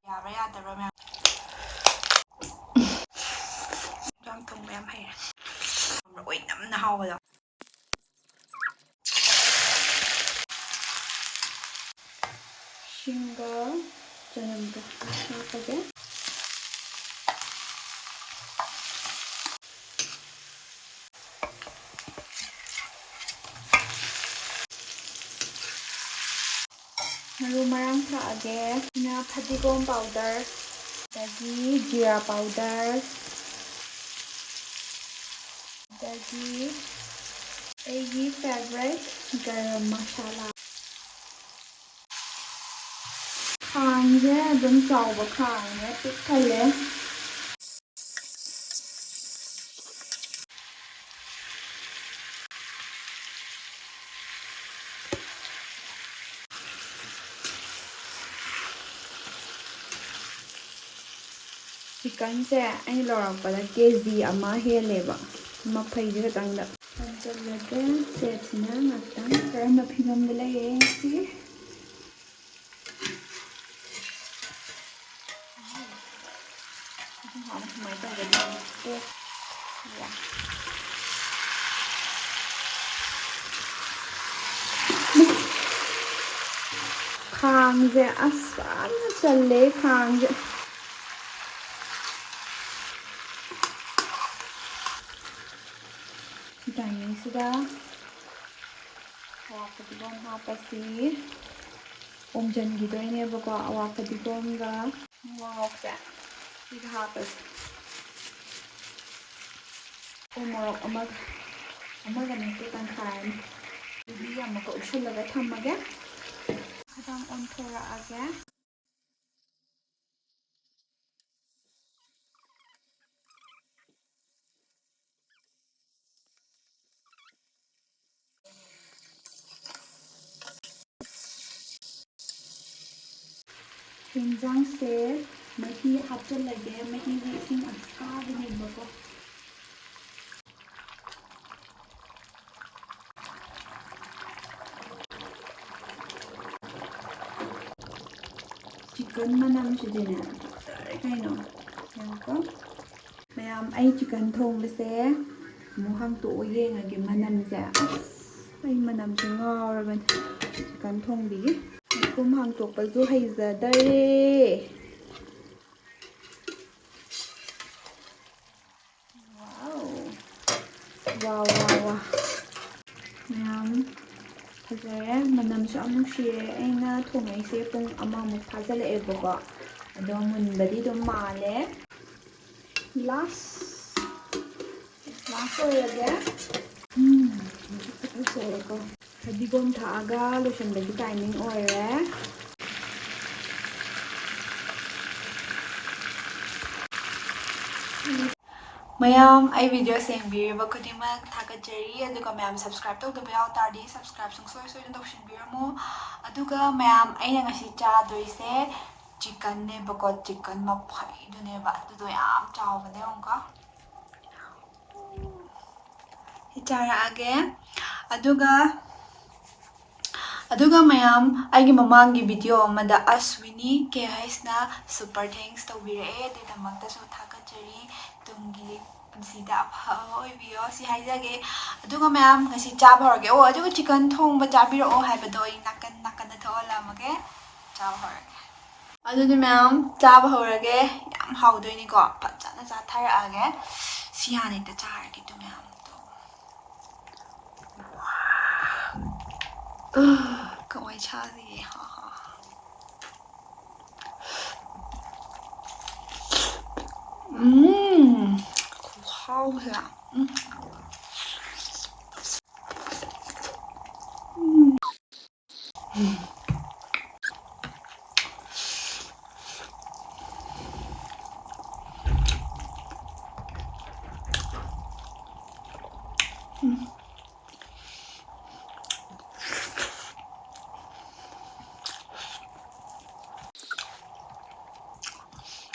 ꯌꯥꯕ꯭ꯔꯥ ꯌꯥꯗꯕ꯭ꯔꯥ ꯃꯌꯥꯝ ꯌꯥꯝ ꯊꯣꯡꯕ ꯌꯥꯝ ꯍꯩꯔꯦ ꯑꯣꯏꯅꯝꯅ ꯍꯥꯎꯕꯗꯣ ꯁꯤꯡꯒ ꯆꯅꯝꯒ ꯍꯥꯞꯄꯒꯦ ꯃꯔꯨ ꯃꯔꯥꯡ ꯊꯥꯛꯑꯒꯦ ꯁꯤꯅ ꯐꯗꯤꯒꯣꯝ ꯄꯥꯎꯗꯔ ꯑꯗꯒꯤ ꯖꯤꯔꯥ ꯄꯥꯎꯗꯔ ꯑꯗꯒꯤ ꯑꯩꯒꯤ ꯐꯦꯚꯣꯔꯥꯏꯠ ꯒꯔꯝ ꯃꯁꯥꯂꯥ ꯈꯥꯡꯁꯦ ꯑꯗꯨꯝ ꯆꯥꯎꯕ ꯈꯥꯡꯅꯦ ꯄꯤꯛ ꯊꯜꯂꯦ ꯆꯤꯛꯀꯟꯁꯦ ꯑꯩꯅ ꯂꯧꯔꯛꯄꯗ KG ꯑꯃ ꯍꯦꯜꯂꯦꯕ ꯃꯐꯩꯁꯦ ꯈꯛꯇꯪꯗ ꯍꯟꯖꯜꯂꯒꯦ ꯁꯦꯠꯁꯤꯅ ꯉꯥꯛꯇꯪ ꯀꯔꯝꯕ ꯐꯤꯕꯝꯗ ꯂꯩꯔꯦ ꯉꯁꯤ ꯁꯨꯃꯥꯏꯅ ꯇꯧꯒꯗꯕꯅꯤ ꯈꯥꯡꯁꯦ ꯑꯁ ꯌꯥꯝꯅ ꯆꯜꯂꯦ ꯈꯥꯡꯁꯦ ꯁꯤ ꯇꯥꯏꯃꯤꯡꯁꯤꯗ ꯑꯋꯥ ꯐꯗꯤꯒꯣꯝ ꯍꯥꯞꯄꯁꯤ ꯑꯣꯝꯖꯟꯈꯤꯗꯣꯏꯅꯦꯕꯀꯣ ꯑꯋꯥ ꯐꯗꯤꯒꯣꯝꯒ ꯃꯣꯔꯣꯛꯁꯦ ꯁꯤꯒ ꯍꯥꯞꯄꯁꯤ ꯎꯃꯣꯔꯣꯛ ꯑꯃꯒ ꯅꯠꯇꯦ ꯇꯪꯈꯥꯏ ꯑꯃ ꯑꯗꯨꯗꯤ ꯑꯃꯨꯛꯀ ꯎꯞꯁꯜꯂꯒ ꯊꯝꯃꯒꯦ ꯈꯤꯇꯪ ꯑꯣꯟꯊꯣꯔꯛꯑꯒꯦ ꯌꯦꯟꯖꯥꯡꯁꯦ ꯃꯍꯤ ꯍꯥꯞꯆꯤꯜꯂꯒꯦ ꯃꯍꯤꯁꯦ ꯏꯁꯤꯡ ꯑꯁꯥꯕꯅꯦꯕꯀꯣ ꯆꯤꯛꯀꯟ ꯃꯅꯝꯁꯤꯗꯤꯅꯦ ꯐꯖꯔꯦ ꯀꯩꯅꯣ ꯌꯦꯡꯉꯨꯀꯣ ꯃꯌꯥꯝ ꯑꯩ ꯆꯤꯛꯀꯟ ꯊꯣꯡꯕꯁꯦ ꯑꯃꯨꯛ ꯍꯥꯡꯇꯣꯛꯑ ꯌꯦꯡꯉꯒꯦ ꯃꯅꯝꯁꯦ ꯑꯁ ꯑꯩ ꯃꯅꯝꯁꯦ ꯉꯥꯎꯔꯕꯅꯦ ꯆꯤꯛꯀꯟ ꯊꯣꯡꯕꯤꯒꯤ ꯃꯈꯨꯝ ꯍꯥꯡꯇꯣꯛꯄꯁꯨ ꯍꯩꯖꯗꯔꯦ ꯋꯥꯎ ꯋꯥꯎ ꯋꯥꯎ ꯃꯌꯥꯝ ꯐꯖꯔꯦ ꯃꯅꯝꯁꯨ ꯌꯥꯝ ꯅꯨꯡꯁꯤꯔꯦ ꯑꯩꯅ ꯊꯣꯡꯉꯛꯏꯁꯦ ꯄꯨꯡ ꯑꯃꯃꯨꯛ ꯐꯥꯖꯤꯜꯂꯛꯑꯦꯕꯀꯣ ꯑꯗꯣ ꯃꯨꯟꯕꯗꯤ ꯑꯗꯨꯝ ꯃꯥꯜꯂꯦ ꯂꯥꯁ ꯑꯣꯏꯔꯒꯦ ꯐꯖꯔꯦꯀꯣ ꯐꯗꯤꯒꯣꯝ ꯊꯥꯛꯑꯒ ꯂꯣꯏꯁꯤꯟꯕꯒꯤ ꯇꯥꯏꯃꯤꯡ ꯑꯣꯏꯔꯦ ꯃꯌꯥꯝ ꯑꯩ ꯚꯤꯗꯤꯑꯣ ꯌꯦꯡꯕꯤꯔꯤꯕ ꯈꯨꯗꯤꯡꯃꯛ ꯊꯥꯒꯠꯆꯔꯤ ꯑꯗꯨꯒ ꯃꯌꯥꯝ ꯁꯕꯁꯀ꯭ꯔꯥꯏꯕ ꯇꯧꯗꯕ ꯌꯥꯎ ꯇꯥꯔꯗꯤ ꯁꯕꯁꯀ꯭ꯔꯥꯏꯕ ꯁꯨꯡꯁꯣꯏ ꯁꯣꯏꯗꯅ ꯇꯧꯁꯤꯟꯕꯤꯔꯝꯃꯨ ꯑꯗꯨꯒ ꯃꯌꯥꯝ ꯑꯩꯅ ꯉꯁꯤ ꯆꯥꯗꯣꯏꯁꯦ ꯆꯤꯛꯀꯟꯅꯦꯕꯀꯣ ꯆꯤꯛꯀꯟ ꯃꯐꯩꯗꯨꯅꯦꯕ ꯑꯗꯨꯗꯣ ꯌꯥꯝ ꯆꯥꯎꯕꯅꯦ ꯑꯃꯨꯛꯀ ꯆꯥꯔꯛꯑꯒꯦ ꯑꯗꯨꯒ ꯃꯌꯥꯝ ꯑꯩꯒꯤ ꯃꯃꯥꯡꯒꯤ ꯚꯤꯗꯤꯑꯣ ꯑꯃꯗ ꯑꯁꯋꯤꯅꯤ KHꯅ ꯁꯨꯄꯔ ꯊꯦꯡꯛꯁ ꯇꯧꯕꯤꯔꯛꯑꯦ ꯑꯗꯨꯒꯤꯗꯃꯛꯇꯁꯨ ꯊꯥꯒꯠꯆꯔꯤ ꯇꯨꯡꯒꯤ ꯄꯨꯟꯁꯤꯗ ꯑꯐꯕ ꯑꯣꯏꯕꯤꯌꯣ ꯁꯤ ꯍꯥꯏꯖꯒꯦ ꯑꯗꯨꯒ ꯃꯌꯥꯝ ꯉꯁꯤ ꯆꯥꯕ ꯍꯧꯔꯒꯦ ꯑꯗꯨꯒ ꯆꯤꯛꯀꯟ ꯊꯣꯡꯕ ꯆꯥꯕꯤꯔꯛꯑꯣ ꯍꯥꯏꯕꯗꯣ ꯑꯩ ꯅꯥꯀꯟꯗ ꯊꯣꯛꯍꯜꯂꯝꯃꯒꯦ ꯆꯥꯕ ꯍꯧꯔꯒꯦ ꯑꯗꯨꯗꯤ ꯃꯌꯥꯝ ꯆꯥꯕ ꯍꯧꯔꯒꯦ ꯌꯥꯝ ꯍꯥꯎꯗꯣꯏꯅꯤꯀꯣ ꯐꯖꯅ ꯆꯥꯊꯔꯛꯑꯒꯦ ꯁꯤ ꯍꯥꯟꯅ ꯍꯦꯛꯇ ꯆꯥꯔꯒꯦ ꯑꯗꯨ ꯃꯌꯥꯝꯗꯣ ꯀꯃꯥꯏ ꯆꯥꯁꯤꯒꯦ ꯈꯨꯍꯥꯎꯁꯦ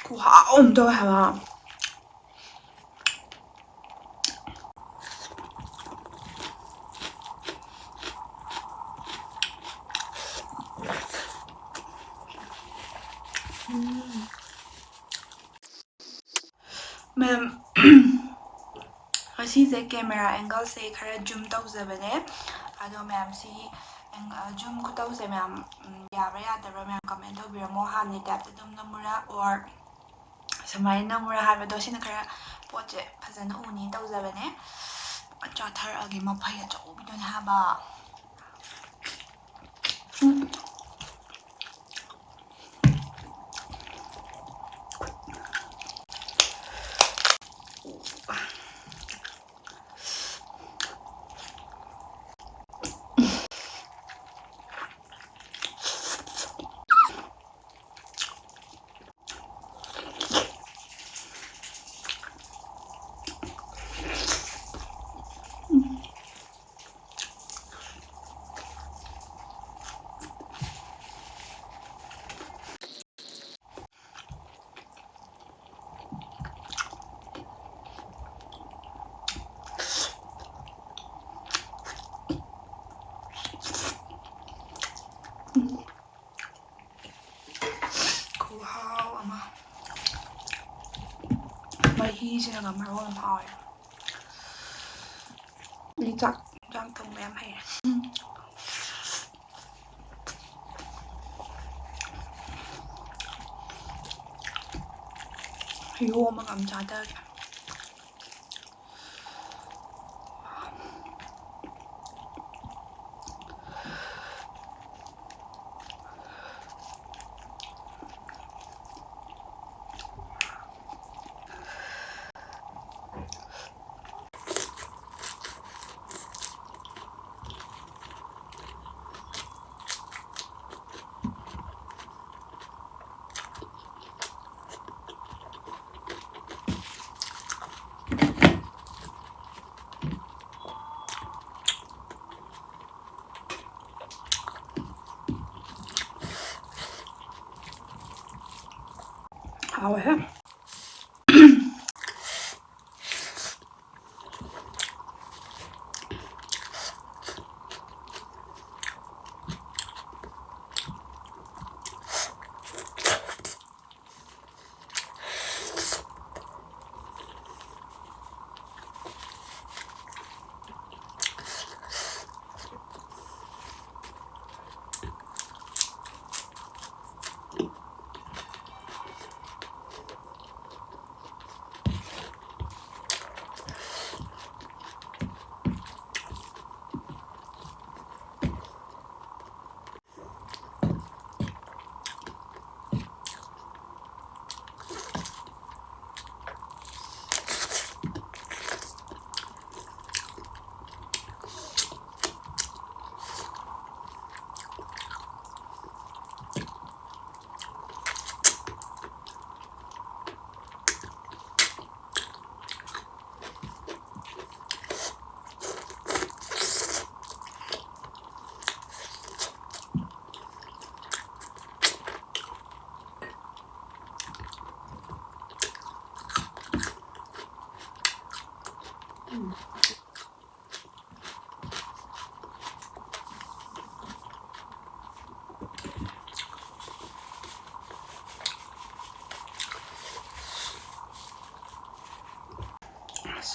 ꯈꯨꯍꯥꯎ ꯑꯃ ꯇꯧꯋꯦ ꯍꯥꯏꯕ ꯃꯦꯝ ꯉꯁꯤꯁꯦ ꯀꯦꯃꯦꯔꯥ ꯑꯦꯡꯒꯜꯁꯦ ꯈꯔ ꯖꯨꯝ ꯇꯧꯖꯕꯅꯦ ꯑꯗꯣ ꯃꯌꯥꯝ ꯁꯤ ꯖꯨꯝ ꯈꯨꯇꯧꯁꯦ ꯃꯌꯥꯝ ꯌꯥꯕ꯭ꯔꯥ ꯌꯥꯗꯕ꯭ꯔꯥ ꯃꯌꯥꯝ ꯀꯃꯦꯟ ꯇꯧꯕꯤꯔꯝꯃꯣ ꯍꯥꯟꯅꯒꯤ ꯇꯥꯏꯞꯇ ꯑꯗꯨꯝ ꯅꯝꯃꯨꯔꯥ ꯑꯣꯔ ꯁꯨꯃꯥꯏꯅ ꯅꯝꯃꯨꯔꯥ ꯍꯥꯏꯕꯗꯣ ꯁꯤꯅ ꯈꯔ ꯄꯣꯠꯁꯦ ꯐꯖꯅ ꯎꯅꯤ ꯇꯧꯖꯕꯅꯦ ꯆꯥꯊꯔꯛꯑꯒꯦ ꯃꯐꯩ ꯑꯆꯧꯕꯤꯗꯨꯅꯦ ꯍꯥꯏꯕ ꯈꯨꯍꯥꯎ ꯑꯃ ꯃꯍꯤꯁꯤꯅꯒ ꯃꯔꯣꯜ ꯑꯃ ꯍꯥꯎꯋꯦ ꯆꯥꯛ ꯊꯣꯡꯕ ꯌꯥꯝ ꯍꯩꯔꯦ ꯌꯣꯝꯃꯒ ꯑꯃ ꯆꯥꯊꯒꯦ ꯍꯥꯎꯋꯦꯍꯦ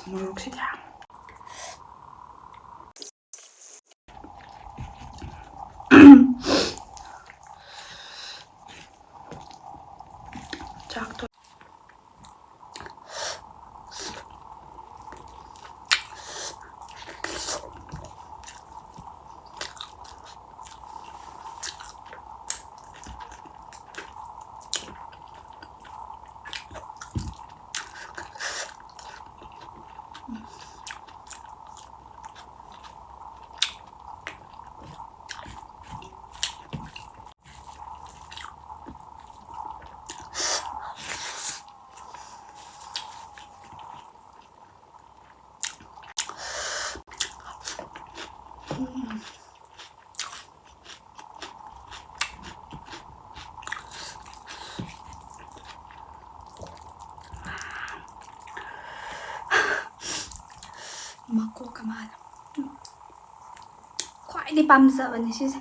ꯃꯣꯔꯣꯛꯁꯤꯗꯤ ꯆꯥꯛꯇꯣ ꯃꯀꯣꯛ ꯑꯃ ꯈ꯭ꯋꯥꯏꯗꯩ ꯄꯥꯝꯖꯕꯅꯦ ꯁꯤꯁꯦ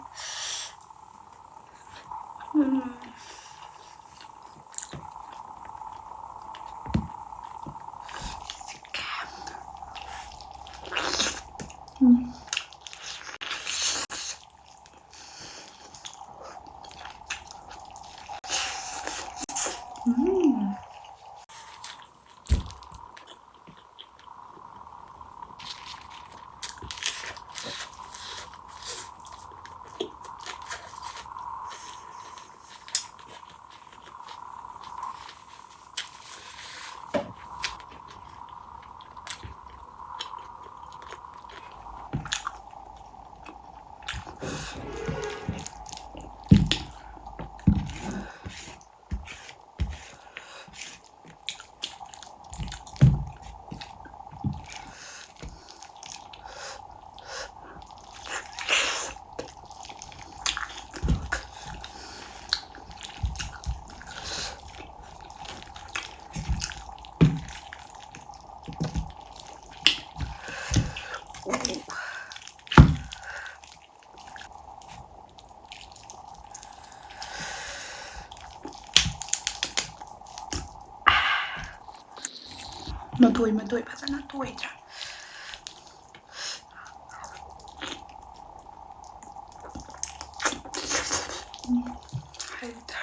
ꯃꯇꯣꯏ ꯐꯖꯅ ꯇꯣꯏꯗ꯭ꯔꯥ? 하이터래.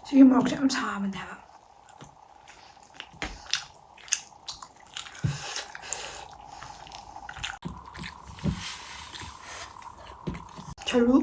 시기 모락지 좀 사면 돼. 절로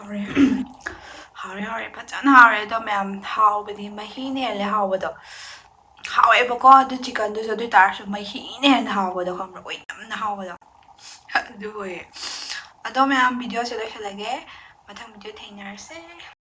하오래 하오래 파짠 하오래 더 맘 하오버디 마히네 래 하오버도 하오에버거 아두 치킨도 저도 따라서 마히네 하오버도 감로 오이남나 하오버도 아두 왜 아도 맘 비디오 세 loisilage mathang video thainarse